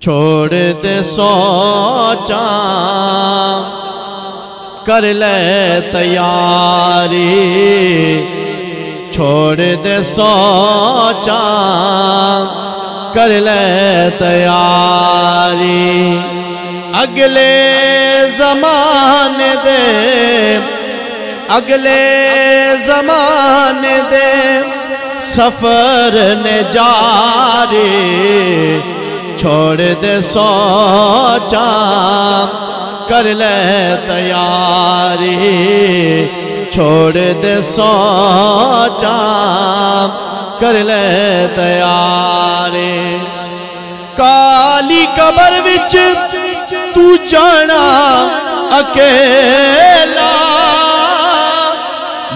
چھوڑ دے سوچاں کر لے تیاری چھوڑ دے سوچاں کر لے تیاری اگلے زمانے دے سفر نے جاری چھوڑ دے سوچاں کر لے تیاری چھوڑ دے سوچاں کر لے تیاری کالی قبر وچ تو جانا اکیلا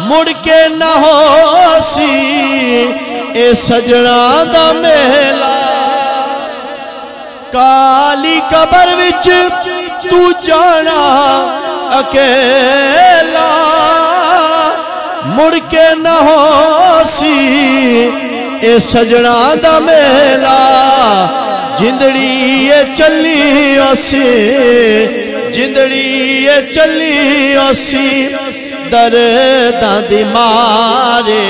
مڑ کے نہ ہو سی اے سجنا دا میلا کالی قبر وچ تو جانا اکیلا مڑ کے نہ ہو سی اے سجنا دا میلا جندڑی اے چلی اسی درداں دی مارے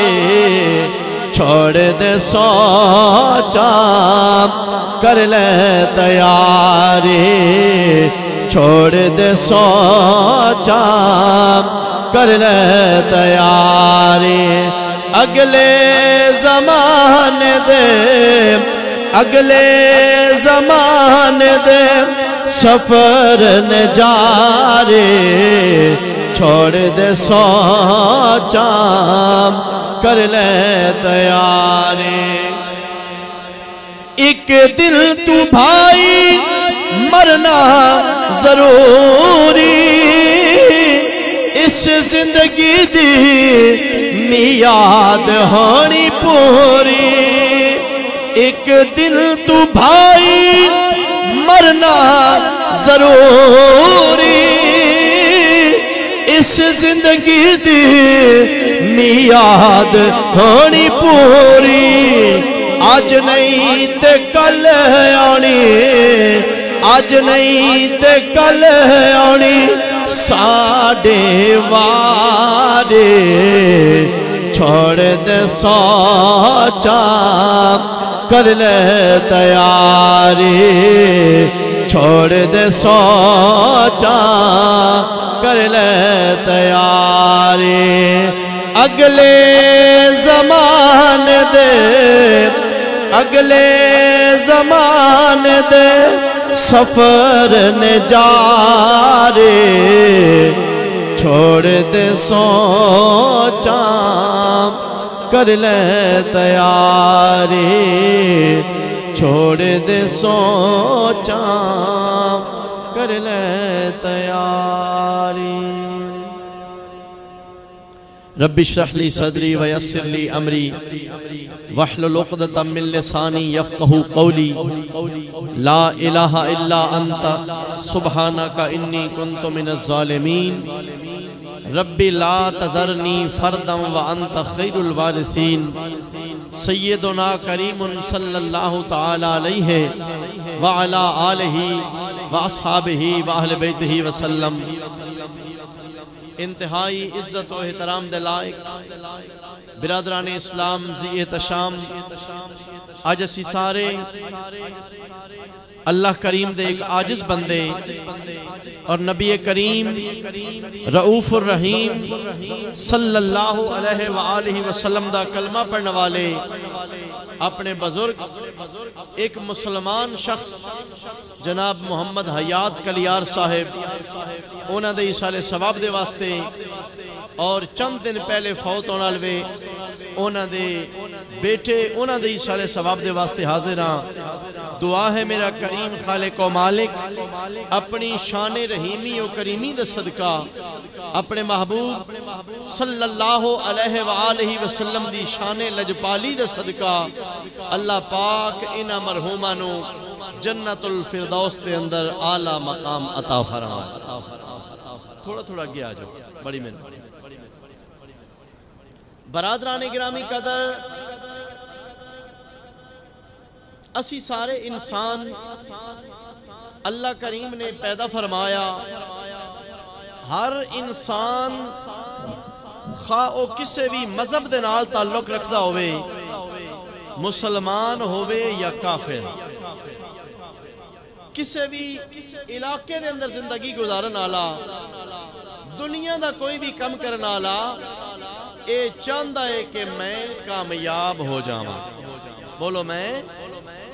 چھوڑ دے سوچاں کر لے تیاری چھوڑ دے سوچاں کر لے تیاری اگلے زمانے دے سفر نے جاری چھوڑ دے سوچاں کر لے تیاری ایک دن تو بھائی مرنا ضروری اس زندگی دی میعاد ہونی پوری ایک دن تو بھائی مرنا ضروری اس زندگی دی میعاد ہونی پوری آج نہیں تے کل آنی ساڑے وارے چھوڑ دے سوچاں کر لے تیاری چھوڑ دے سوچاں کر لے تیاری اگلے زمان دے سفر نے جاری چھوڑ دے سوچاں کر لے تیاری چھوڑ دے سوچاں کر لے تیاری رب اشرح لی صدری ویسر لی امری واحلل عقدۃ من لسانی یفقہوا قولی لا الہ الا انت سبحانک انی کنت من الظالمین رب لا تذرنی فردا وانت خیر الوارثین سیدنا کریم صلی اللہ تعالی علیہ وعلا آلہ واصحابہ واہل بیتہ وسلم انتہائی عزت و احترام دے لائق برادران اسلام ذی احتشام آج اسی سارے اللہ کریم دے ایک عاجز بندے اور نبی کریم رؤوف الرحیم صلی اللہ علیہ وآلہ وسلم دا کلمہ پڑھنے والے اپنے بزرگ ایک مسلمان شخص جناب محمد حیات کلیار صاحب انہاں دے ایشال ثواب دے واسطے اور چند دن پہلے فوت ہونا لوے انہاں دے بیٹے انہاں دے ایشال ثواب دے واسطے حاضر ہاں دعا ہے میرا کریم خالق و مالک اپنی شان رحیمی و کریمی دے صدقہ اپنے محبوب صلی اللہ علیہ وآلہ وسلم دی شان لجپالی دے صدقہ اللہ پاک انہا مرحومانو جنت الفردوس دے اندر اعلیٰ مقام عطا فرمائے تھوڑا تھوڑا گیا آ جاؤ بڑی محنت برادران گرامی قدر اسی سارے انسان اللہ کریم نے پیدا فرمایا ہر انسان خواہ او کسے بھی مذہب دے نال تعلق رکھدا ہوئے مسلمان ہوئے یا کافر کسے بھی علاقے دے اندر زندگی گزارن والا دنیا دا کوئی بھی کم کرن والا اے چاہندا ہے کہ میں کامیاب ہو جاواں بولو میں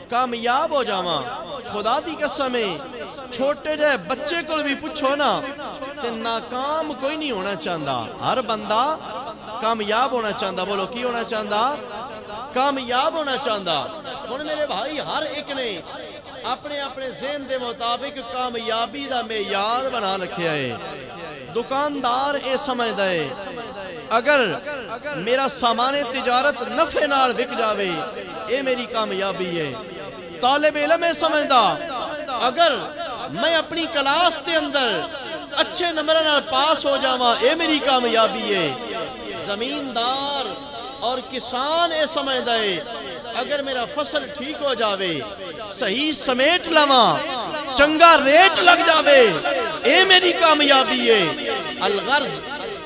کامیاب ہو جاواں خدا دی قسم ہے چھوٹے جائے بچے کو بھی پوچھو نا کہ ناکام کوئی نہیں ہونا چاہندا ہر بندہ کامیاب ہونا چاہندا بولو کی ہونا چاہندا کامیاب ہونا چاہندا ہن میرے بھائی ہر ایک نے اپنے اپنے ذہن دے مطابق کامیابی دا معیار بنا رکھیا ہے دکاندار اے سمجھدا ہے اگر میرا سامان تجارت نفع نال وک جاوے اے میری کامیابی ہے طالب علم اے سمجھدا اگر میں اپنی کلاس دے اندر اچھے نمبر نال پاس ہو جاواں اے میری کامیابی ہے زمیندار اور کسان اے سمجھدا ہے اگر میرا فصل ٹھیک ہو جاوے صحیح سمیٹ لواں چنگا ریٹ لگ جاوے اے میری کامیابی ہے الغرض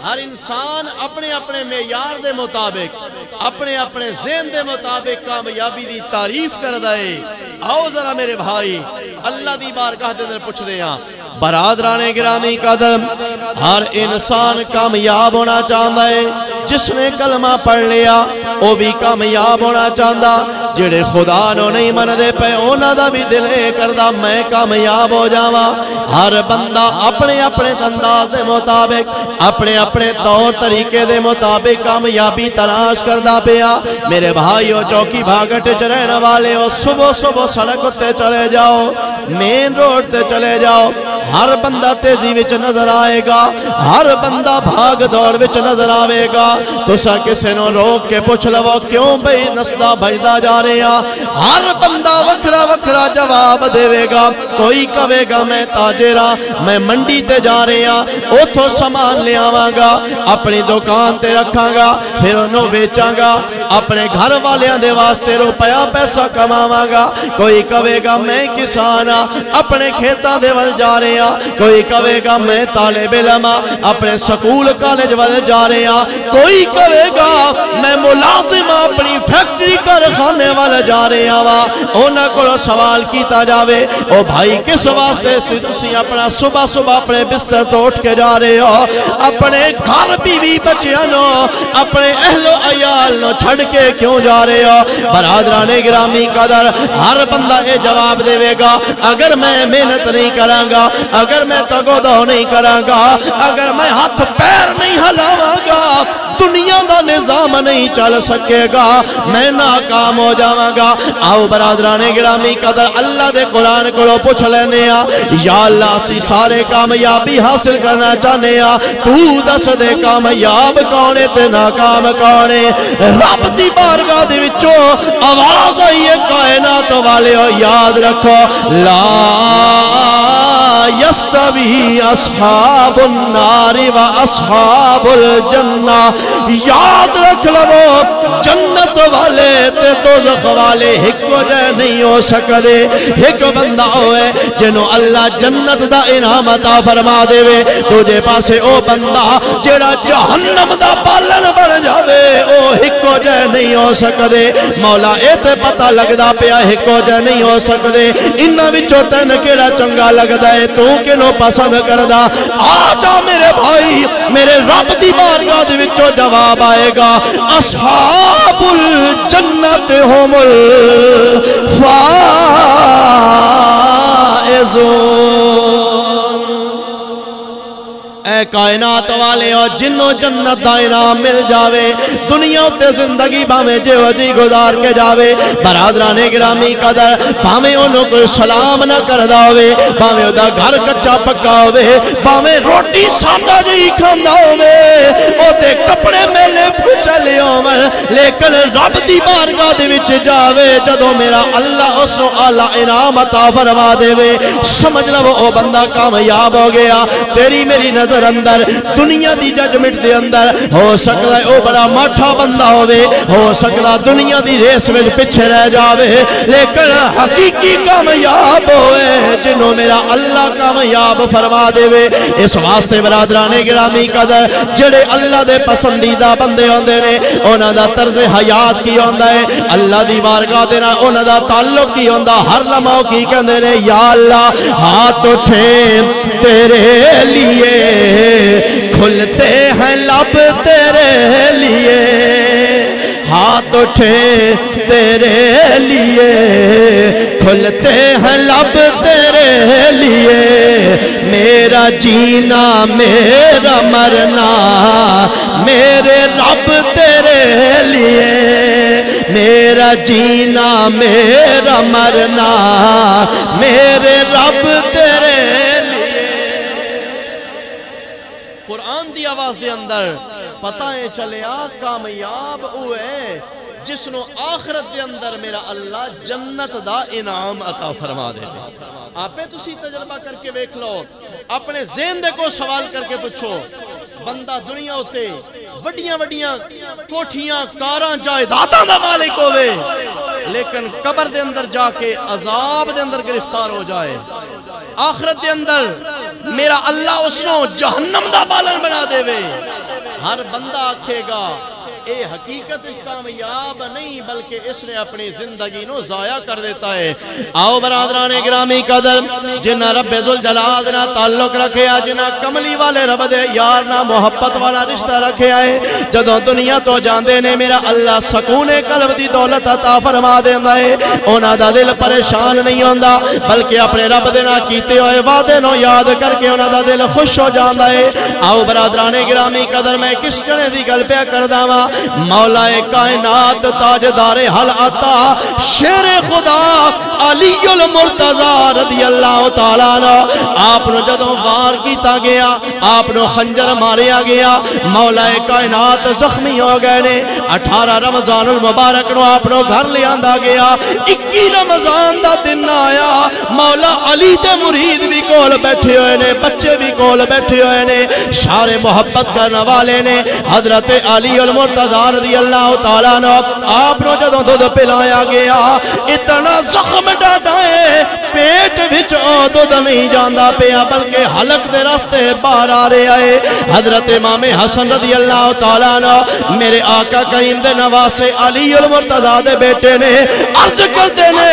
ہر انسان اپنے اپنے معیار دے مطابق اپنے اپنے ذہن دے مطابق کامیابی دی تعریف کردا ہے آؤ ذرا میرے بھائی اللہ دی بارگاہ دے اندر پوچھ دے ہاں برادران گرامی قدر ہر انسان کامیاب ہونا چاہتا ہے جس نے کلمہ پڑھ لیا وہ بھی کامیاب ہونا چاہتا جڑے خدا نو نہیں من دے پے اونا دا بھی دلے کردہ میں کامیاب ہو جاواں ہر بندہ اپنے اپنے انداز دے مطابق اپنے اپنے طور طریقے دے مطابق کامیابی تلاش کردہ پیا میرے بھائیو چوکی بھاگٹ چرین والے ہو صبح صبح سڑک تے چلے جاؤ مین روڈ تے چلے جاؤ ہر بندہ تیزی وچ نظر آئے گا ہر بندہ بھاگ دوڑ وچ نظر آئے گا تو سا کسے نو روک کے پوچھ لو کیوں بھئی نسدہ بھجدہ جا رہے ہیں ہر بندہ وکھرا وکھرا جواب دے گا کوئی کہے گا میں تاجرہ میں منڈی تے جا رہے ہیں اوتھوں سامان لے آواں گا اپنی دکان تے رکھاں گا پھر انہوں بیچاں گا اپنے گھر والیاں دے واسطے روپیہ پیسہ کماواں گا کوئی کہے گا میں کسانا اپنے کھیتاں دے ول جا رہے ہیں کوئی کہے گا میں طالب علم اپنے سکول کالج ول جا رہے ہیں کوئی کہے گا میں ملازم اپنی فیکٹری کارخانے ول جا رہے ہیں انہاں کو سوال کیتا جاوے او بھائی کس واسطے سے تسی اپنا صبح صبح اپنے بستر تو اٹھ کے جا رہے ہو اپنے گھر بیوی بچیاں نو اپنے اہل و عیال نو چھڑ کے کیوں جا رہے ہو برادران گرامی قدر ہر بندہ یہ جواب دے گا اگر میں محنت نہیں کراں گا اگر میں تگودو نہیں کراں گا اگر میں ہاتھ پیر نہیں ہلاواں گا دنیا دا نظام نہیں چل سکے گا میں ناکام ہو جاواں گا آؤ برادران گرامی قدر اللہ دے قرآن کو پوچھ لینے یا اللہ سی سارے کامیابی حاصل کرنا چاہنے تو دس دے کامیاب کونے تے ناکام کونے رب دی بارگاہ دے وچوں آواز آئی ہے کائنات والے ہو یاد رکھو لا یستوی اصحاب النار و اصحاب الجنہ یاد رکھ لو جنت والے تے دوزخ والے ایک جے نہیں ہو سکدے ایک بندہ ہوئے جنہوں اللہ جنت دا انعام عطا فرما دے وے تجھے پاسے او بندہ جڑا جہنم دا پالن بن جاوے او ایک جے نہیں ہو سکدے مولا اے تے پتہ لگدا پیا ایک جے نہیں ہو سکدے انہاں وچوں تین کیڑا چنگا لگدا ہے تو کینو پسند کردا آ جا میرے بھائی میرے رب دی بارگاہ دے وچوں جواب آئے گا اصحاب الجنت هم الفائزون اے کائنات والے اور جنوں جنت دا انعام مل جاوے دنیا تے زندگی باویں جے وجی گزار کے جاوے برادران گرامی قدر باویں انہوں کوئی سلام نہ کردا ہوئے باویں دا گھر کچا پکا ہوئے باویں روٹی سادہ جی کھاندا ہوئے او تے کپڑے میلے چلے ہوئے لیکن رب دی بارگاہ دے وچ جاوے جدوں میرا اللہ اس نو اعلی انعام عطا فرما دے وے سمجھ لو او بندہ کامیاب ہو گیا تیری میری نظر اندر دنیا دی ججمنٹ دے اندر ہو سکتا ہے او بڑا ماٹھا بندہ ہوئے، ہو سکتا دنیا دی ریس میں پچھے رہ جاوے، لیکن حقیقی کامیاب ہوئے جنہوں میرا اللہ کامیاب فرما دے وے۔ اس واسطے برادران گرامی قدر جڑے اللہ دے پسندیدہ بندے ہوندے نے انہاں دا طرز حیات کی ہوندا ہے، اللہ دی بارگاہ دے نال انہاں دا تعلق کی ہوندا، ہر لمحہ کی کہندے نے یا اللہ ہاتھ اٹھے تیرے لیے کھلتے ہیں لب تیرے لیے، ہاتھ اٹھے تیرے لیے کھلتے ہیں لب تیرے لیے، میرا جینا میرا مرنا میرے رب تیرے لیے، میرا جینا میرا مرنا میرے رب تیرے لیے۔ قرآن دی آواز دے اندر پتہ ہے چلیا کامیاب ہوئے جس نو آخرت دے اندر میرا اللہ جنت دا انعام عطا فرما دے۔ آپے تسی تجربہ کر کے ویکھ لو، اپنے ذہن دے کو سوال کر کے پوچھو، بندہ دنیا ہوتے وڈیاں وڈیاں کوٹھیاں کاراں جائیداداں دا مالک ہوئے، لیکن قبر دے اندر جا کے عذاب دے اندر گرفتار ہو جائے، آخرت دے اندر میرا اللہ اس نو جہنم دا بالن بنا دے وے۔ ہر بندہ آکھے گا اے حقیقت اس کامیاب نہیں بلکہ اس نے اپنی زندگی نو ضائع کر دیتا ہے۔ آؤ برادران گرامی قدر جنہ رب ذوالجلال دینا تعلق رکھے آ، جنہ کملی والے رب دے یار نہ محبت والا رشتہ رکھے آئے، جدوں دنیا تو جاندے نے میرا اللہ سکون قلب دی دولت عطا فرما دیندا ہے، انہاں دا دل پریشان نہیں ہوندا بلکہ اپنے رب دے نال کیتے ہوئے وعدے نو یاد کر کے انہاں دا دل خوش ہو جاندا ہے۔ آؤ برادران گرامی قدر میں کس جنے دی گل پہ کردا وا، مولا کائنات تاجدار حل عطا شیر خدا علی المرتضی رضی اللہ تعالیٰ عنہ، آپ نے جدوں وار کیتا گیا، آپ نے خنجر ماریا گیا، مولا کائنات زخمی ہو گئے نے۔ 18 رمضان المبارک نو آپ نے گھر لے آندا گیا، 21 رمضان دا دن آیا، مولا علی دے مرید بھی کول بیٹھے ہوئے نے، بچے بھی کول بیٹھے ہوئے نے، شار محبت کرنے والے نے حضرت علی المرتضی رضی اللہ تعالیٰ عنہ، آپ نے جدوں دودھ پلایا گیا اتنا زخم ڈاٹائے پیٹ وچ دودھ نہیں جاندا پیا بلکہ حلق دے راستے باہر آ رہے آئے۔ حضرت امام حسن رضی اللہ تعالیٰ عنہ میرے آقا کریم دے نواسے علی المرتضی دے بیٹے نے عرض کردے نے،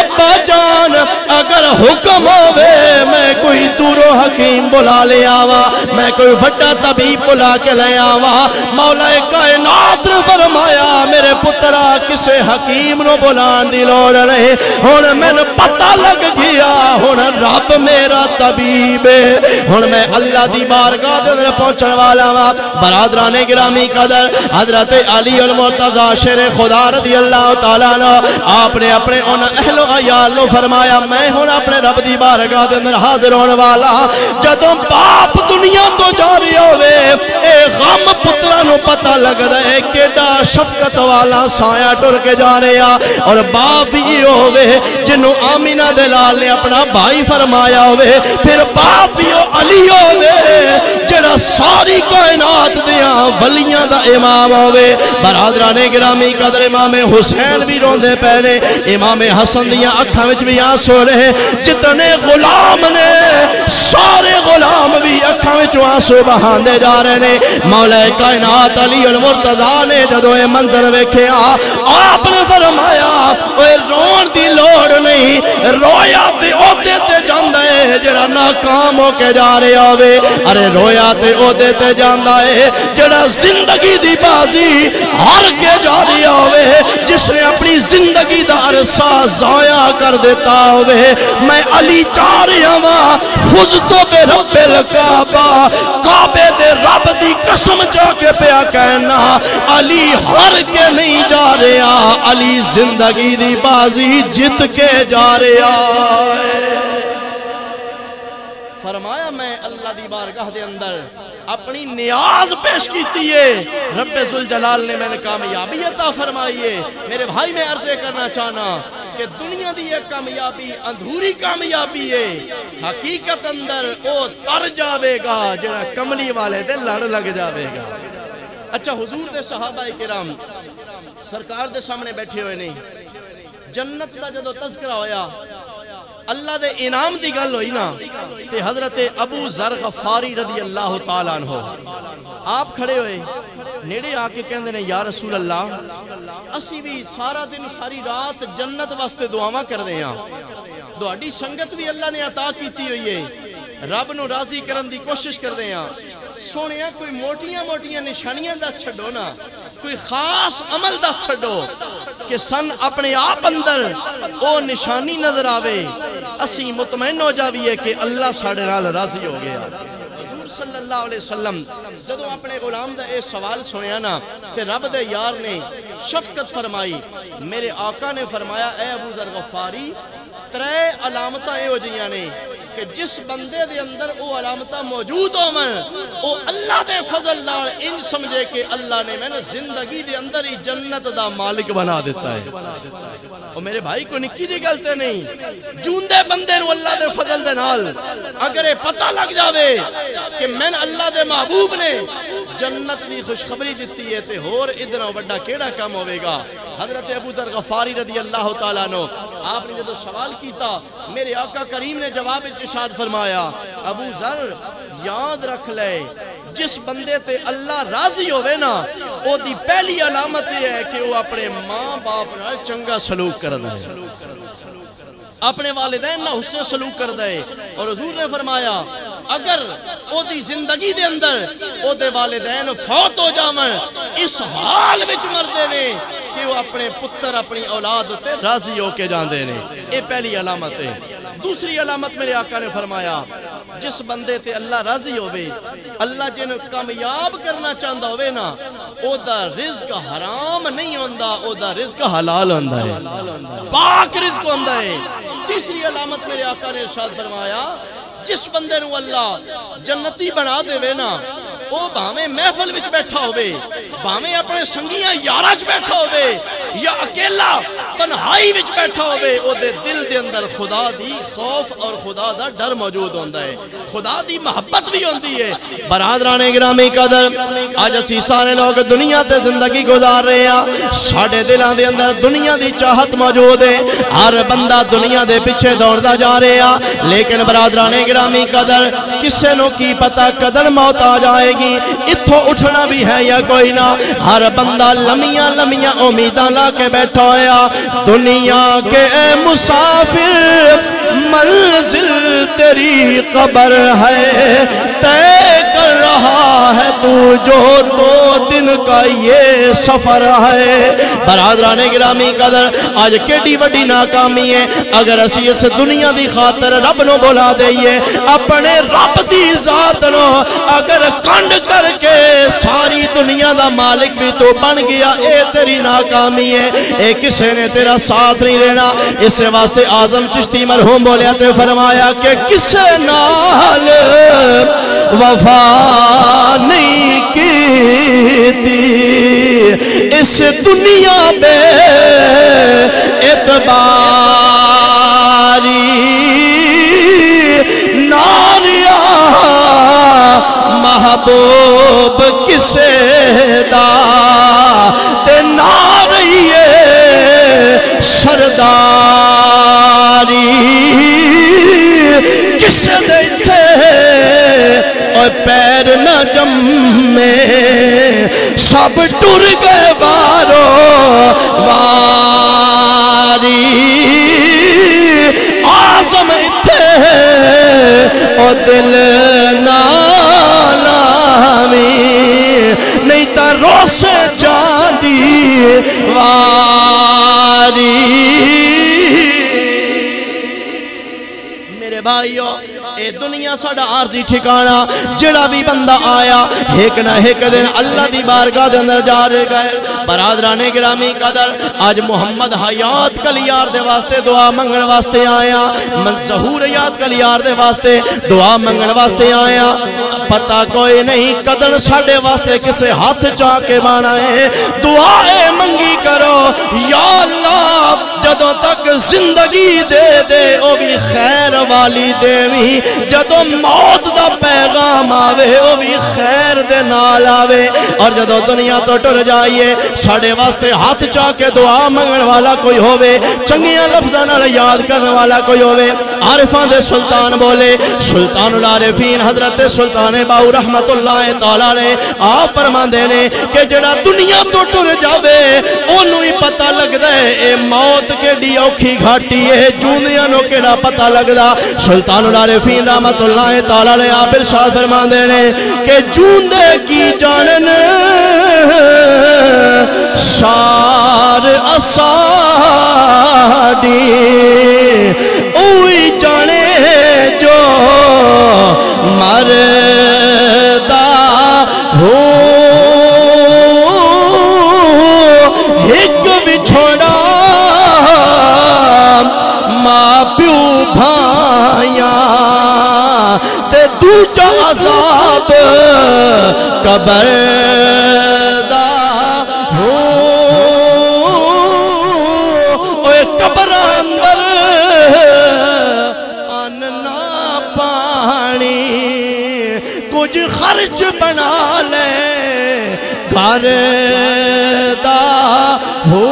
ابا جان اگر حکم ہوئے میں کوئی دورو حکیم بلا لے آوا، میں کوئی وڈا طبیب بلا کے لے آوا۔ مولا کائنات نے فرمایا میرے پترا کسے حکیم نو بلان دی لوڑ نہیں، ہن میں پتہ لگ گیا ہن رب میرا طبیب ہے، ہن میں اللہ دی بارگاہ دے اندر پہنچن والا وا۔ برادران گرامی قدر حضرت علی المرتضی شیر خدا رضی اللہ تعالیٰ عنہ آپ نے اپنے ان اہل و عیال نو فرمایا میں ہن اپنے رب دی بارگاہ دے اندر حاضر ہونے والا۔ جدوں باپ دنیا تو جا رہی ہوئے اے غم پترا نو پتہ لگدا ہے کیڈا شفقت والا سایہ ٹر کے جا رہے آ، اور باپ یہ ہوئے جنہوں آمینہ دلال نے اپنا بھائی فرمایا ہوئے، پھر باپ بھی علی ہوئے جڑا ساری کائنات دیا ولیاں دا امام ہوئے۔ برادران گرامی قدر امام حسین بھی روندے پہنے، امام حسن دیا اکھاں وچ بھی آنسو رہے، جتنے غلام نے سارے غلام بھی اکھاں وچ آنسو بہاندے جا رہے نے۔ مولا کائنات علی المرتضی نے جدوں اے منظر ویکھیا آپ نے فرمایا اوے رون دی لوڑ نہیں، رویا تے عہدے تے جاندا ہے جڑا ناکام ہو کے جا رہا ہوے، ارے رویا تے عہدے تے جاندا ہے جڑا زندگی دی بازی ہار کے جا رہا ہوے، جس نے اپنی زندگی دا عرصہ ضائع کر دیتا ہوے۔ میں علی جا رہا وا فزت برب الکعبہ، کعبے دے رب دی قسم جا کے پیا کہنا علی ہار کے نہیں جا رہا، علی زندگی دی بازی جت کے جا رہا ہے۔ فرمایا میں اللہ دی بارگاہ دے اندر اپنی نیاز پیش کیتی ہے، رب ذوالجلال نے میں نے کامیابی عطا فرمائی ہے۔ میرے بھائی میں عرض کرنا چاہنا کہ دنیا دی ایک کامیابی اندھوری کامیابی ہے، حقیقت اندر او تر جاوے گا جنہا کملی والے دے لڑ لگ جاوے گا۔ اچھا حضور دے صحابہ کرام سرکار دے سامنے بیٹھے ہوئے نہیں، جنت دا جدو تذکرہ ہویا اللہ دے انعام دی گل ہوئی نا تے حضرت ابو ذر غفاری رضی اللہ تعالیٰ عنہ آپ کھڑے ہوئے نیڑے آکے کہندے نے یا رسول اللہ اسی بھی سارا دن ساری رات جنت واسطے دعاواں کر دے ہیں، دعاڑی سنگت بھی اللہ نے عطا کیتی ہوئی ہے، رب نو راضی کرن دی کوشش کر دے ہیں، سونیا کوئی موٹیاں نشانیاں دس چھڑو نا، کوئی خاص عمل دس چھڑو کہ سن اپنے آپ اندر او نشانی نظر آوے، اسی مطمئن ہو جاویے کہ اللہ ساڑھے نال راضی ہو گیا۔ حضور صلی اللہ علیہ وسلم جدو اپنے غلام دا اے سوال سنیا نا تے رب دے یار نے شفقت فرمائی، میرے آقا نے فرمایا اے ابو ذر غفاری ترے علامتہ اے ہو جیاں نے کہ جس بندے دے اندر او علامتہ موجود ہو میں او اللہ دے فضل نال ان سمجھے کہ اللہ نے میں نے زندگی دے اندر ہی جنت دا مالک بنا دیتا ہے۔ اور میرے بھائی کو نکی جی گلتے نہیں، جوندے بندے نو اللہ دے فضل دے نال اگر یہ پتہ لگ جاوے کہ میں اللہ دے محبوب نے جنت دی خوشخبری دیتی ہے تے ہور ادھر وڈا کیڑا کام ہوئے گا۔ حضرت ابو ذر غفاری رضی اللہ تعالیٰ عنہ آپ نے جدو سوال کیتا میرے آقا کریم نے جواب ارشاد فرمایا ابو ذر یاد رکھ لے جس بندے تے اللہ راضی ہوئے نا او دی پہلی علامت یہ ہے کہ وہ اپنے ماں باپ نال چنگا سلوک کر دے، اپنے والدین نہ حسن سلوک کر دے۔ اور حضور نے فرمایا اگر او دی زندگی دے اندر او دے والدین فوت ہو جامن اس حال وچ مردے نے کہ وہ اپنے پتر اپنی اولاد تے راضی ہو کے جاندے نے، یہ پہلی علامت ہے۔ دوسری علامت میرے آقا نے فرمایا جس بندے تے اللہ راضی ہوئے اللہ جن کامیاب کرنا چاہندہ ہوئے نا او دا رزق حرام نہیں ہوندہ، او دا رزق حلال ہوندہ ہے، پاک رزق ہوندہ ہے۔ تیسری علامت میرے آقا نے ارشاد فرمایا جس بندے نو اللہ جنتی بنا دے وے نا او بھامیں محفل وچ بیٹھا ہوئے، بھامیں اپنے سنگیاں یاراج بیٹھا ہوئے یا اکیلا تنہائی وچ بیٹھا ہوئے، او دے دل دے اندر خدا دی خوف اور خدا دا ڈر موجود ہوندہ ہے، خدا دی محبت بھی ہوندی ہے۔ برادران گرامی قدر آج اسی سارے لوگ دنیا تے زندگی گزار رہے ہیں، ساڑھے دلان دے اندر دنیا دی چاہت موجود ہے، ہر بندہ دنیا دے پیچھے دوڑ دا جا رہے ہیں، لیکن برادران گرامی قدر کسے نو کی پتہ قدر موت آ جائے گی، اتھو اٹھنا بھی ہے یا کوئی نہ، ہر بندہ لمیاں لمیاں امیداں لا کے بیٹھا ہویا، دنیا کے اے مسافر منزل تیری قبر ہے، طے کر رہا ہے تو جو 2 دن کا یہ سفر ہے۔ برادران گرامی قدر آج کیڑی وڈی ناکامی ہے اگر اسی اس دنیا دی خاطر رب نو بولا دئیے، اپنے رب دی ذات نو اگر کنڈ کر کے ساری دنیا دا مالک بھی تو بن گیا، اے تیری ناکامی ہے، اے کسے نے تیرا ساتھ نہیں دینا۔ اس واسطے اعظم چشتی مرحوم بولیا تے فرمایا کہ کسے نال وفا نہیں کیتی اس دنیا بے اعتباری، ناریا محبوب کسے دا تے ناریے سرداری، کسے دے تھے اور پیر نہ جمے سب ٹر گئے بارو واری، آزم اتھے اور دل نالامی نہیں تا روس جاندی واری۔ میرے بھائیو اے دنیا ساڑا عارضی ٹھکانا جڑا بھی بندہ آیا ایک نہ ایک دن اللہ دی بارگاہ دے اندر جا رہے گئے برادران گرامی قدر آج محمد حیات کلیار دے واسطے دعا منگن واسطے آیا ظہور حیات کلیار دے واسطے دعا منگن واسطے آیا پتہ کوئی نہیں قدر ساڑے واسطے کسے ہاتھ چاہ کے بانا ہے دعائے منگی کرو یا اللہ جدوں تک زندگی دے دے او بھی خیر والی دیوی جدوں موت دا پیغام آوے او بھی خیر دے نال آوے اور جدوں دنیا تو ٹر جائیے ساڑے واسطے ہاتھ چاہ کے دعا منگن والا کوئی ہووے چنگیاں لفظاں یاد کرنے والا کوئی ہووے عارفان دے سلطان بولے سلطان العارفین حضرت سلطان باو رحمت اللہ تعالیٰ نے آپ فرمان دینے کہ جڑا دنیا تو ٹر جاوے انہوں ہی پتہ لگ دے اے موت کے ڈی اوکھی گھاٹی ہے جوندیاں نو کیڑا پتہ لگ دا سلطان العارفین رحمت اللہ تعالیٰ نے آپ ارشاد فرمان دینے کہ جوندے کی جانن شار اساڑی اوہی جانے جو مردہ ہو ایک بچھوڑا ماں پیو بھائیاں تے دوجا عذاب قبر دا ہو اوے قبر اندر آننا پانی کچھ خرچ بنا لے گھر دا ہو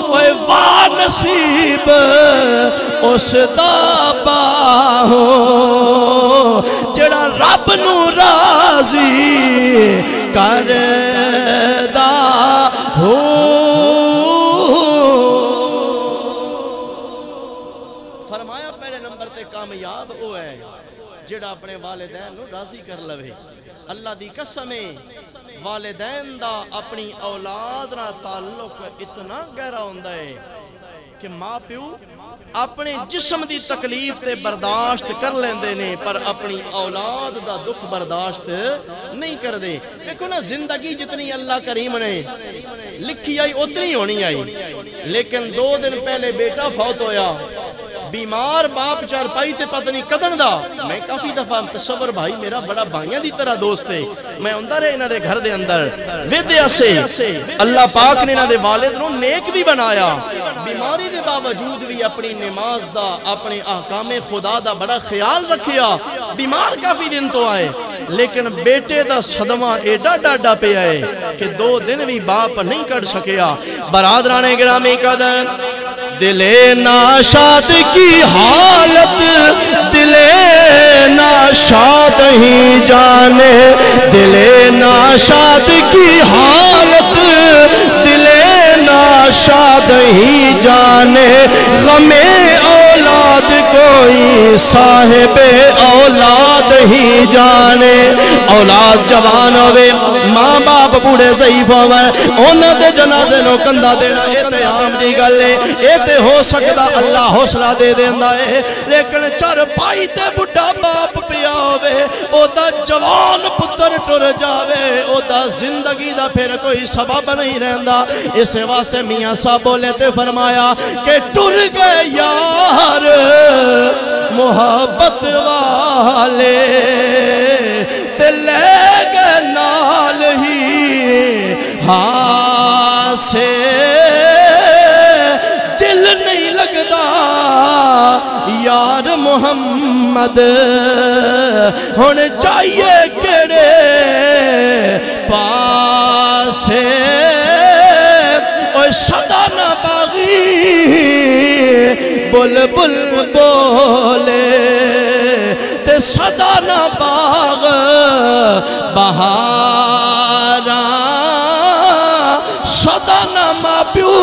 اوے نصیب اس دا باہو جڑا رب نو راضی کردہ ہو فرمایا پہلے نمبر تے کامیاب ہو ہے جڑا اپنے والدین نو راضی کر لوے اللہ دی قسم والدین دا اپنی اولاد نہ تعلق اتنا گہرا ہوندا ہے کہ ماں پیو اپنے جسم دی تکلیف تے برداشت کر لیندے نے پر اپنی اولاد دا دکھ برداشت نہیں کر دے دیکھو نا زندگی جتنی اللہ کریم نے لکھی آئی اتنی ہونی آئی لیکن 2 دن پہلے بیٹا فوت ہویا بیمار باپ چارپائی تے پتہ نہیں کدن دا میں کافی دفعہ تصور بھائی میرا بڑا بھائیاں دی طرح دوست ہے میں اندر ہے انہاں دے گھر دے اندر ودیا سے اللہ پاک نے انہاں دے والد نو نیک بھی بنایا بیماری دے باوجود بھی اپنی نماز دا اپنے احکام خدا دا بڑا خیال رکھیا بیمار کافی دن تو آئے لیکن بیٹے دا صدمہ ایڈا ڈاڈا پہ آئے کہ 2 دن بھی باپ نہیں کر سکیا برادران گرامی قدر دل ناشاد کی حالت دل ناشاد ہی جانے دل ناشاد کی حالت دل ناشاد ہی جانے غم اولاد کوئی صاحب اولاد ہی جانے اولاد جوان ہوئے ماں باپ بوڑھے ضعیف ہوئے انہاں دے جنازے نو کندہ دینا ایتے عام دی گلے ایتے ہو سکتا اللہ حوصلہ دے دیندہ ہے لیکن چار پائی تے بڑھا باپ پیا ہوئے او دا جوان پتر ٹر جاوے او دا زندگی دا پھر کوئی سبب نہیں رہندا اس واسطے میاں صاحب بولے تے فرمایا کہ ٹر گئے یار محبت والے تے لے گئے نال ہی ہاں سے دل نہیں لگدا یار محمد ہن چاہیے کیڑے پاسے اوہ صدا نہ باغی بلبل بولے تے صدا نہ باغ بہاراں صدا نہ ماں پیو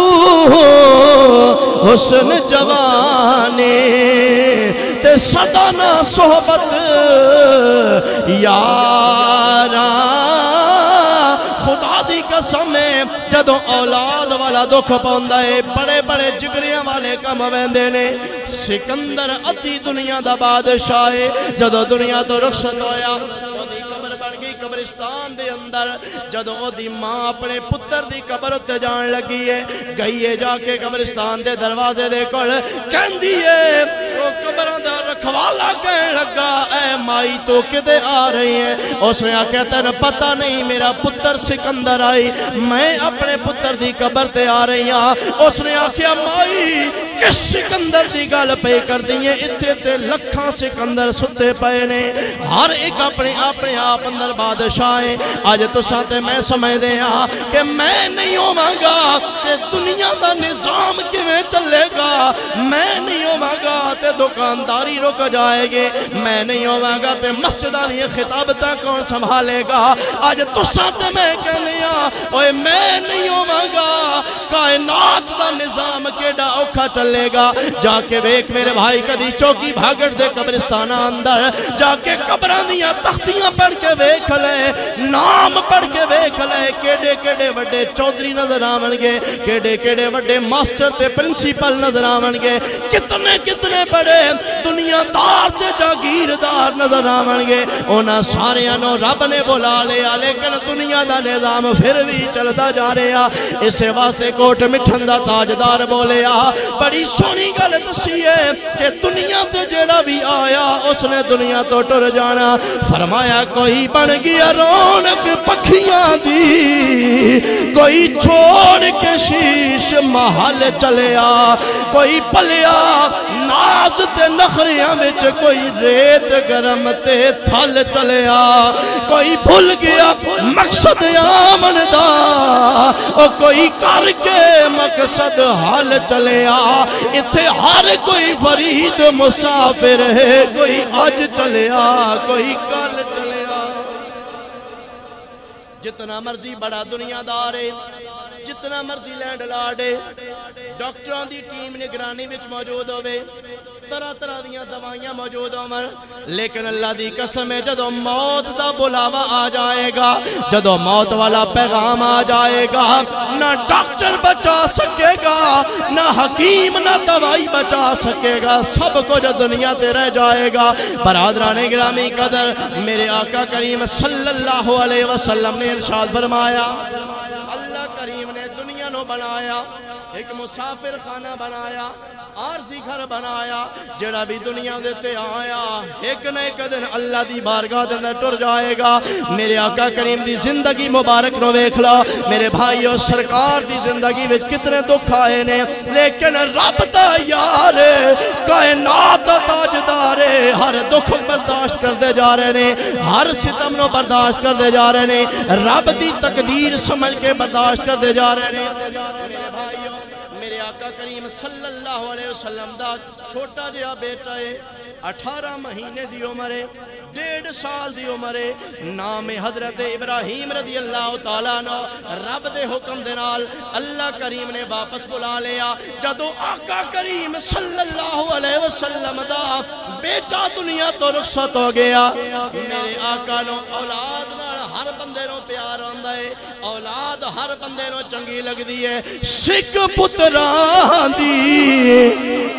حسن جوانے تے صدا نہ صحبت یاراں خدا دی قسم ہے جدوں اولاد والا دکھ پوندا ہے بڑے بڑے جگریاں والے کم ویندے نے سکندر ادھی دنیا دا بادشاہ ہے جدوں دنیا تو رخصت ہویا اودی قبر بن گئی قبرستان دے اندر جدوں اودی ماں اپنے پتر دی قبر تے جان لگی ہے گئی ہے جا کے قبرستان دے دروازے دے کول کہندی ہے او قبراں دا رکھوالا کہن لگا اے مائی تو کدے آ رہی ہے اس نے آکھیا تینوں پتہ نہیں میرا پتر سکندر آئی میں اپنے پتر دی قبر تے آ رہی ہاں اس نے آکھیا مائی کس سکندر دی گل پہ کر دی ہے اتھے تے لکھاں سکندر ستے پئے نے ہر ایک اپنے آپ اندر بادشاہ ہے آج تو ساتھ میں سمجھ دے ہاں کہ میں نہیں ہوواں گا تے دنیا دا نظام کیویں چلے گا میں نہیں ہوواں گا تے دکانداری رک جائے گی میں نہیں ہوواں گا تے مسجداں دی خطابتاں کون سنبھالے گا آج تو ساتھ میں کہنے ہاں اوے میں نہیں ہوواں گا کائنات دا نظام کیڑا اوکھا چلے گا جا کے ویک میرے بھائی کدی چوکی بھاگٹ دے قبرستانہ اندر جا کے قبران دیاں تختیاں پڑھ کے ویکھ لے نام پڑھ کے ویکھ لے کیڑے کیڑے وڈے چودھری نظر آونگے کیڑے کیڑے وڈے ماسٹر تے پرنسپل نظر آونگے کتنے کتنے بڑے دنیا دار تے جاگیردار نظر آونگے اونا سارے انو رب نے بلا لیا لیکن دنیا دا نظام پھر بھی چلتا جا رہا اسے واسطے کوٹ مٹھن دا تاجدار بولیا بڑی سونی گل دسی ہے کہ دنیا تے جیڑا بھی آیا اس نے دنیا تو ٹر جانا فرمایا کوئی بن گیا رونق پکھیاں دی کوئی چھوڑ کے شیش محل چلیا کوئی پلیا ناز تے نخریاں وچ کوئی ریت گرم تے تھل چلیا کوئی بھول گیا مقصد آمن دا او کوئی کر کے مقصد حال چلیا اتھے ہر کوئی فرید مسافر ہے کوئی آج چلیا کوئی کل چلیا جتنا مرضی بڑا دنیا دار ہے جتنا مرضی لینڈ لارڈے ڈاکٹران دی ٹیم نگرانی وچ موجود ہوئے طرح طرح دیاں دوائیاں موجود ہوں لیکن اللہ دی قسم ہے جدو موت دا بلاوا آ جائے گا جدو موت والا پیغام آ جائے گا نہ ڈاکٹر بچا سکے گا نہ حکیم نہ دوائی بچا سکے گا سب کو جو دنیا تے رہ جائے گا برادران گرامی قدر میرے آقا کریم صلی اللہ علیہ وسلم نے ارشاد فرمایا اللہ کریم نے دنیا نو بنایا ایک مسافر خانہ بنایا عارضی گھر بنایا جڑا بھی دنیا دیتے آیا ایک نہ ایک دن اللہ دی بارگاہ دے اندر ٹر جائے گا میرے آقا کریم دی زندگی مبارک نو ویکھ لا میرے بھائیو سرکار دی زندگی وچ کتنے دکھ آئے نے لیکن رب دا یار کائنات دا تاجدار ہر دکھ برداشت کردے جا رہے نے ہر ستم نو برداشت کردے جا رہے نے رب دی تقدیر سمجھ کے برداشت کردے جا رہے نے میرے بھائیو میرے آقا کریم صلی اللہ علیہ وسلم دا چھوٹا جہا بیٹا ہے 18 مہینے دی عمر ہے 1.5 سال دی عمر ہے نام حضرت ابراہیم رضی اللہ تعالیٰ عنہ رب دے حکم دے نال اللہ کریم نے واپس بلا لیا جدو آقا کریم صلی اللہ علیہ وسلم دا بیٹا دنیا تو رخصت ہو گیا میرے آقا نو اولاد نال ہر بندے نو پیار آندا ہے اولاد ہر بندے نو چنگی لگ دی ہے سکھ پتران دی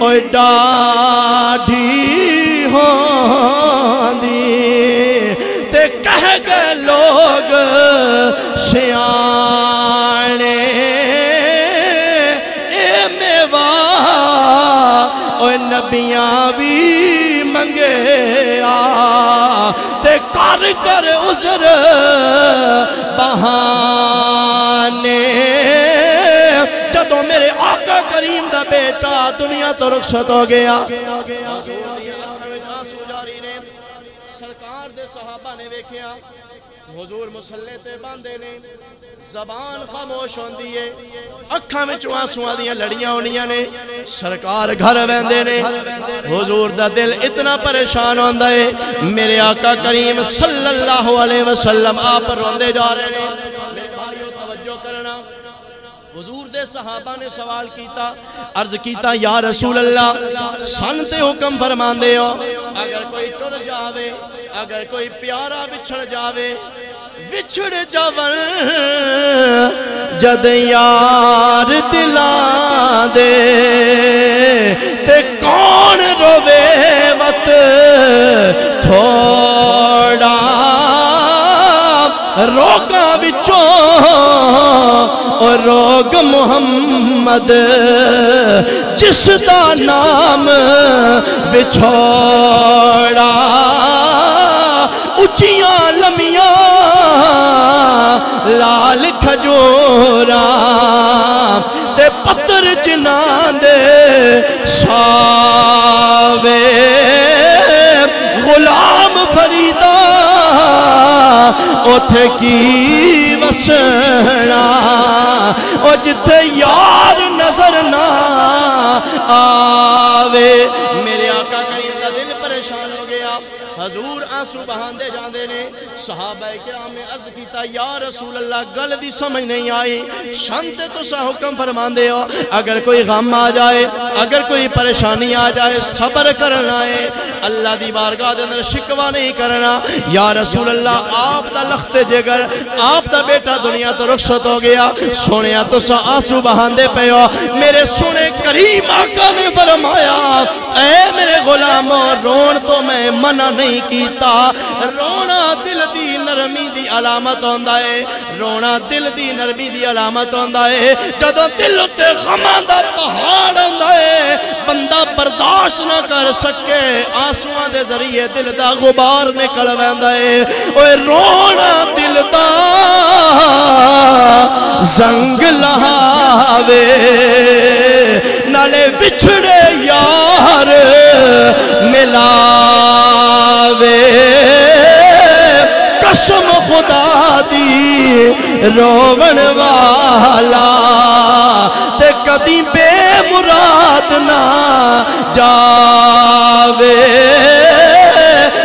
اوہ ڈاڈی ہون دی تے کہہ گئے لوگ سیانے اے میوہ اوہ نبیاں بھی منگے تے کر کر عذر بہانے جدو میرے آقا کریم دا بیٹا دنیا تو رخصت ہو گیا سرکار دے صحابہ نے ویکھیا حضور مسلح تے باندے نے زبان خاموش ہوندی ہے اکھاں میں آنسواں دیاں لڑیاں ہونیاں نے سرکار گھر ویندے نے حضور دا دل اتنا پریشان ہوندا ہے میرے آقا کریم صلی اللہ علیہ وسلم آپ روندے جا رہے ہیں میرے بھائیو توجہ کرنا حضور دے صحابہ نے سوال کیتا عرض کیتا یا رسول اللہ سن تے حکم فرمان دے ہو اگر کوئی ٹر جاوے اگر کوئی پیارا بچھڑ جاوے وچھڑ جاون جد یار دلاں دے تے کون روے وت تھوڑا روگاں وچوں اور روگ محمد جس دا نام وچھوڑا اچھیاں لمیاں لال کھجورا تے پتر جنان دے ساوے غلام فریدہ اوتھے کی وسنا او جتھے یار نظر نہ آوے میرے آقا کریم دا دل پریشان ہو گیا حضور آنسو بہاندے جاندے نے صحابہ کرام نے عرض کیتا یا رسول اللہ گل دی سمجھ نہیں آئی شانتے تو سا حکم فرماندے ہو اگر کوئی غم آ جائے اگر کوئی پریشانی آ جائے صبر کرنا ہے اللہ دی بارگاہ دے اندر شکوہ نہیں کرنا یا رسول اللہ آپ دا لخت جگر آپ دا بیٹا دنیا تو رخصت ہو گیا سونیا تو سا آنسو بہاندے پہ ہو میرے سونے کریم آقا نے فرمایا اے میرے غلاموں رون تو میں منع نہیں کیتا رونا دل دی نرمی دی علامت ہوندہ ہے رونا دل دی نرمی دی علامت ہوندہ ہے جدو دل تے غماں دا پہاڑ ہوندہ ہے بندہ برداشت نہ کر سکے آنسوان دے ذریعے دل دا غبار نکل ویندہ ہے اوہ رونا دل دا زنگ لہاوے نالے بچھڑے یار ملاوے قسم خدا دی روون والا تے کدی بے مراد نہ جاوے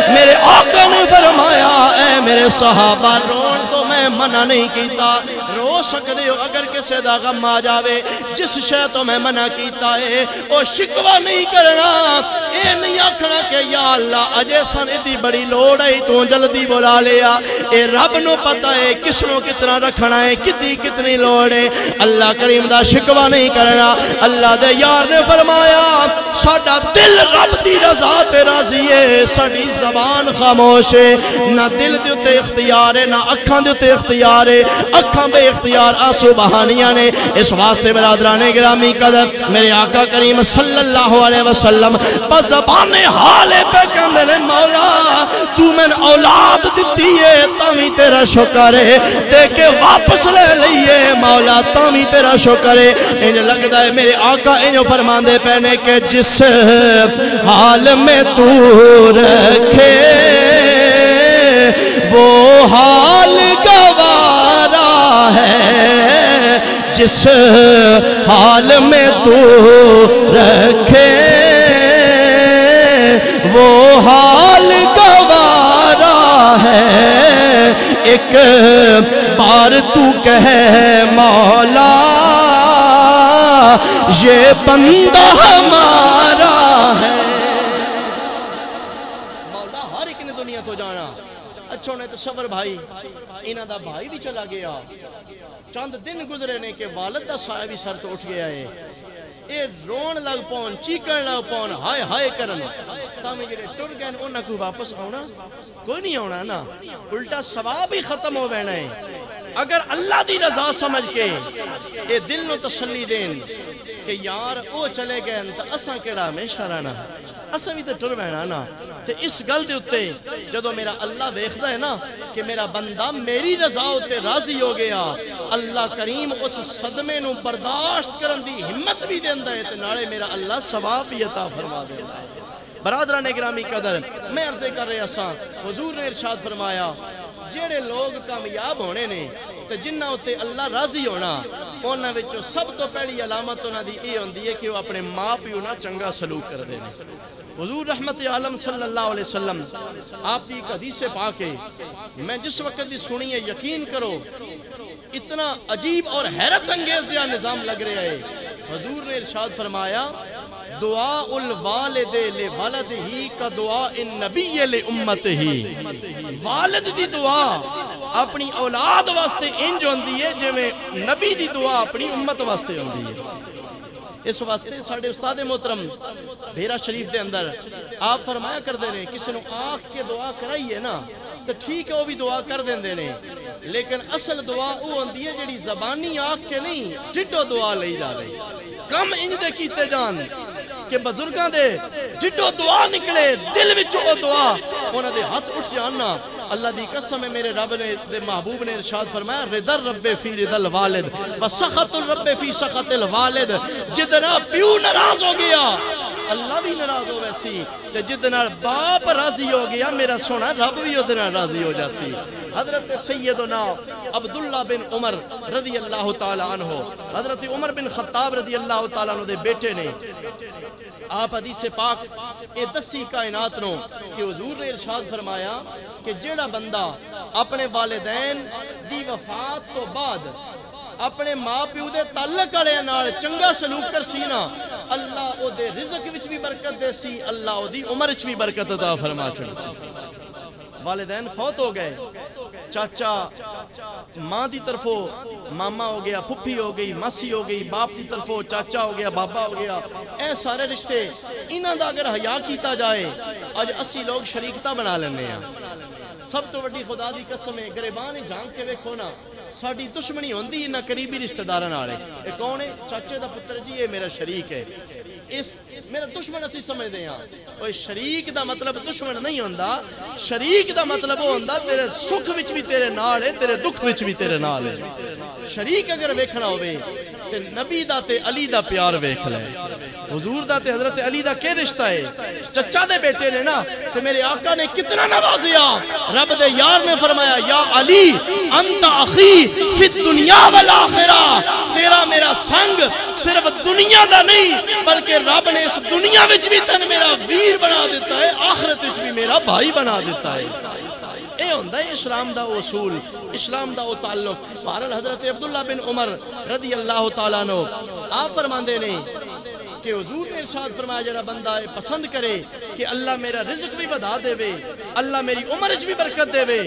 میرے آقا نے فرمایا اے میرے صحابہ رون تو میں منع نہیں کیتا رو سکتے ہو اگر کسے دا غم آ جاوے جس شے تو میں منع کیتا ہے وہ شکوہ نہیں کرنا اے نہیں آکھنا کہ یا اللہ اجے سن اتنی بڑی لوڑ ہے تو جلدی بلا لیا اے رب نو پتہ ہے کس نو کتنا رکھنا ہے کتنی لوڑ ہے اللہ کریم دا شکوہ نہیں کرنا اللہ دے یار نے فرمایا ساڑھا دل رب دی رضا تے راضی ہے ساڑھی زبان خاموش ہے نہ دل دیتے اختیار ہے نہ اکھاں دیتے اختیار ہے اکھاں بے اختیار آنسو بہانیاں نے اس واسطے برادران گرامی قدر میرے آقا کریم صلی اللہ علیہ وسلم بزبان حال پہ کہندے نے مولا تو میں اولاد دیتی ہے تامی تیرا شکر ہے دیکھے واپس لے لئیے مولا تامی تیرا شکر ہے انج لگتا ہے میرے آقا انج فرمان دے پہنے کہ جس حال میں تو رکھے وہ حال گوارا ہے جس حال میں تو رکھے وہ حال گوارا ہے ایک بار تو کہے مولا یہ بندہ ہمارا ہے مولا ہر ایک نے دنیا تو جانا اچھو نے تصور بھائی انہ دا بھائی بھی چلا گیا چند دن گزرے نے کہ والد دا سایہ بھی سر تو اٹھ گیا ہے اے رون لگ پون چیکن لگ پون ہائے ہائے کرن تامی جڑے ٹر گئے انہاں کو واپس آنا کوئی نہیں آنا نا الٹا ثواب ہی ختم ہو بینا ہے اگر اللہ دی رضا سمجھ کے اے دل نو تسلی دین کہ یار او چلے گئے تو اساں کیڑا ہمیشہ رہنا اساں بھی تو ٹر بینا نا تے اس گل دے اتے جدو میرا اللہ ویکھدا ہے نا کہ میرا بندہ میری رضا اتے راضی ہو گیا اللہ کریم اس صدمے نو برداشت کرن دی ہمت بھی دیندا ہے تے نالے میرا اللہ ثواب بھی عطا فرما دیندا ہے برادران گرامی قدر میں عرضے کر رہے اساں حضور نے ارشاد فرمایا جڑے لوگ کامیاب ہونے نے تے جنہ ہوتے اللہ راضی ہونا انہاں وچوں سب تو پہلی علامت انہاں دی یہ ہوندی ہے کہ وہ اپنے ماں پیو نال چنگا سلوک کردے نے حضور رحمت عالم صلی اللہ علیہ وسلم آپ دی ایک حدیث سے پاک ہے میں جس وقت دی سنی ہے یقین کرو اتنا عجیب اور حیرت انگیز دیا نظام لگ رہا ہے حضور نے ارشاد فرمایا دعا الوالد لولد ہی کا دعا النبی لامت ہی والد دی دعا اپنی اولاد واسطے انج ہوندی ہے جو نبی دی دعا اپنی امت واسطے ہوندی ہے۔ اس واسطے ساڑھے استاد محترم بھیرا شریف دے اندر آپ فرمایا کر دینے کسی نے آنکھ کے دعا کرائی ہے نا تو ٹھیک ہے وہ بھی دعا کر دیں دینے، لیکن اصل دعا وہ ہوندی ہے جڑی زبانی آنکھ کے نہیں ڈٹو دعا لئی جا رہی۔ کم انج دے کیتے جان کہ بزرگاں دے ڈٹو دعا نکلے دل وچ وہ دعا انہاں دے ہاتھ اٹھ جاننا۔ اللہ دی قسم ہے میرے رب نے دے محبوب نے ارشاد فرمایا رضا الرب فی رضا الوالد وسخط الرب فی سخط الوالد، جتنا پیو ناراض ہو گیا اللہ بھی ناراض ہو ویسی، تے جتنا باپ راضی ہو گیا میرا سونا رب بھی اتنا راضی ہو جاسی۔ حضرت سیدنا عبداللہ بن عمر رضی اللہ تعالی عنہ، حضرت عمر بن خطاب رضی اللہ تعالی عنہ دے بیٹے نے آپ حدیث پاک اے دسی کائنات نو کہ حضور نے ارشاد فرمایا کہ جیڑا بندہ اپنے والدین دی وفات تو بعد اپنے ماں پیو دے تعلق والے نال چنگا سلوک کر سی نا، اللہ او دے رزق وچ بھی برکت دے سی، اللہ او دی عمر وچ بھی برکت عطا فرما چھڑ سی۔ والدین فوت ہو گئے، چاچا ماں دی طرفوں ماما ہو گیا، پھپھی ہو گئی، ماسی ہو گئی، باپ دی طرفوں چاچا ہو گیا، بابا ہو گیا، اے سارے رشتے انہاں دا اگر حیا کیتا جائے آج اسی لوگ شریکتا بنا لینے ہیں۔ سب تو وڈی خدا دی قسم ہے گریبان جھانک کے ویکھو نا ساڑی دشمنی ہوندی نہ قریبی رشتہ داران آڑے، اے کون ہے؟ چاچے دا پتر جی یہ میرا شریک ہے، اس میرا دشمن اسی سمجھ دیں ہاں۔ اوہ شریک دا مطلب دشمن نہیں ہوندہ، شریک دا مطلب ہوندہ تیرے سکھ وچ بھی تیرے نال ہے، تیرے دکھ وچ بھی تیرے نال ہے۔ شریک اگر ویکھنا ہوئے تے نبی دا تے علی دا پیار ویکھ لے، حضور دا تے حضرت علی دا کے رشتہ ہے؟ چچا دے بیٹے نے نا، تے میرے آقا نے کتنا نوازیا، رب دے یار نے فرمایا یا علی انت اخی فی الدنیا والآخرہ، تیرا میرا سنگ صرف دنیا دا نہیں بلکہ رب نے اس دنیا وچ بھی تن میرا ویر بنا دیتا ہے، آخرت وچ بھی میرا بھائی بنا دیتا ہے۔ اے ہوندہ ہے اسلام دا اصول، اسلام دا تعلق۔ بہرحال حضرت عبداللہ بن عمر رضی اللہ تعالیٰ عنہ آپ فرماندے نے کہ حضور نے ارشاد فرمایا جڑا بندہ پسند کرے کہ اللہ میرا رزق بھی بڑھا دے وے، اللہ میری عمر وچ بھی برکت دے وے،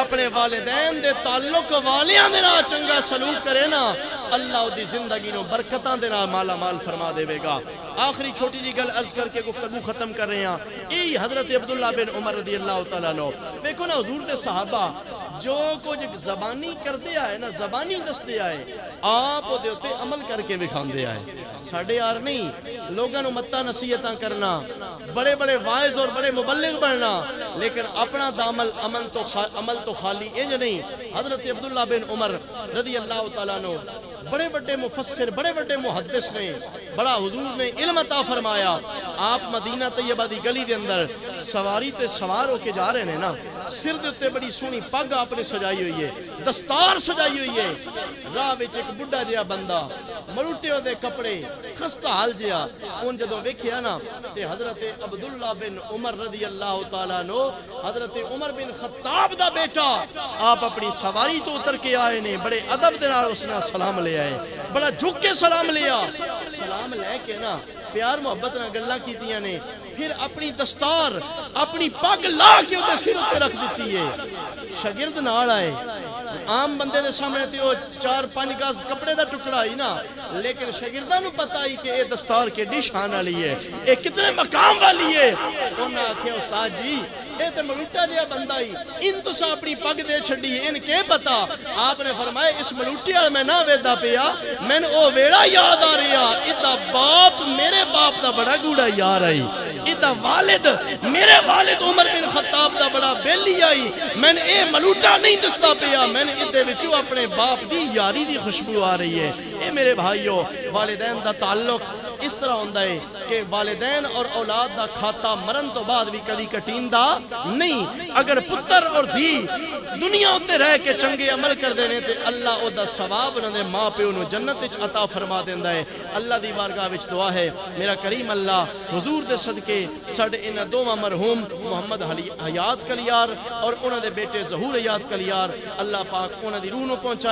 اپنے والدین دے تعلق والیاں دے نال چنگا سلوک کرے نا، اللہ دی زندگی نو برکتاں دے نال مالا مال فرما دے وے گا۔ آخری چھوٹی جی گل عرض کر کے گفتگو ختم کر رہے ہیں، یہی حضرت عبداللہ بن عمر رضی اللہ تعالیٰ عنہ دیکھو نا حضور دے صحابہ جو کچھ زبانی کر دیا ہے نا، زبانی دس دیا ہے، آپ دے ہوتے عمل کر کے بکھان دیا ہے۔ ساڑھے یار نہیں لوگاں نو متہ نصیحتاں کرنا، بڑے بڑے وائز اور بڑے مبلغ بننا، لیکن اپنا دامل عمل تو خالی انج نہیں۔ حضرت عبداللہ بن عمر رضی اللہ تعالیٰ عنہ بڑے بڑے مفسر، بڑے بڑے محدث نے، بڑا حضور نے علم عطا فرمایا۔ آپ مدینہ طیبہ دی گلی دے اندر سواری تے سوار ہو کے جا رہے ہیں نا، سر دے اتے بڑی سونی پگ آپ نے سجائی ہوئی ہے، دستار سجائی ہوئی ہے، راہ وچ ایک بڈھا جہا بندہ مروٹے دے کپڑے خستہ حال جہا ان جدوں ویکھیا نا تے حضرت عبداللہ بن عمر رضی اللہ تعالیٰ عنہ حضرت عمر بن خطاب دا بیٹا آپ اپنی سواری تو اتر کے آئے نے، بڑے ادب دے نال اس نے سلام لے آئے، بڑا جھک کے سلام لیا، سلام لے کے نا پیار محبت نہ گلاں کیتیاں نے، پھر اپنی دستار اپنی پگ لا کے اتے سر اتے رکھ دیتی ہے۔ شاگرد نال آئے، عام بندے دے سامنے تے وہ 4-5 گز کپڑے دا ٹکڑا ہی نا، لیکن شاگرداں نو پتہ ہی کہ اے دستار کے ڈی شان والی ہے، اے کتنے مقام والی ہے۔ انہاں آکھیا استاد جی اے تے ملوٹا جہا بندہ ہی، ان تو سا اپنی پگ دے چھڑی ہے، ان کے پتا؟ آپ نے فرمایا اس ملوٹی والے میں نہ ویدا پیا، میں نے او ویڑا یاد آ رہا، ادا باپ میرے باپ دا بڑا گوڑا یار آئی، ادا والد میرے والد عمر بن خطاب دا بڑا بیلی آئی، میں نے اے ملوٹا نہیں دستا پیا، میں نے ادھے وچوں اپنے باپ دی یاری دی خوشبو آ رہی ہے۔ اے میرے بھائیو والدین دا تعلق اس طرح ہوندہ ہے کہ والدین اور اولاد دا کھاتا مرن تو بعد بھی کدی کٹیندہ نہیں۔ اگر پتر اور دھی دنیا ہوتے رہ کے چنگے عمل کر دینے تے اللہ او دا ثواب انہوں نے ماں پہ انہوں جنت عطا فرما دیندہ ہے۔ اللہ دی بارگاہ وچ دعا ہے میرا کریم اللہ حضور دے صدقے ساڑھے انہ دوواں مرحوم محمد حیات کلیار اور انہوں دے بیٹے ظہور حیات کلیار اللہ پاک انہوں دی روح نو پہنچا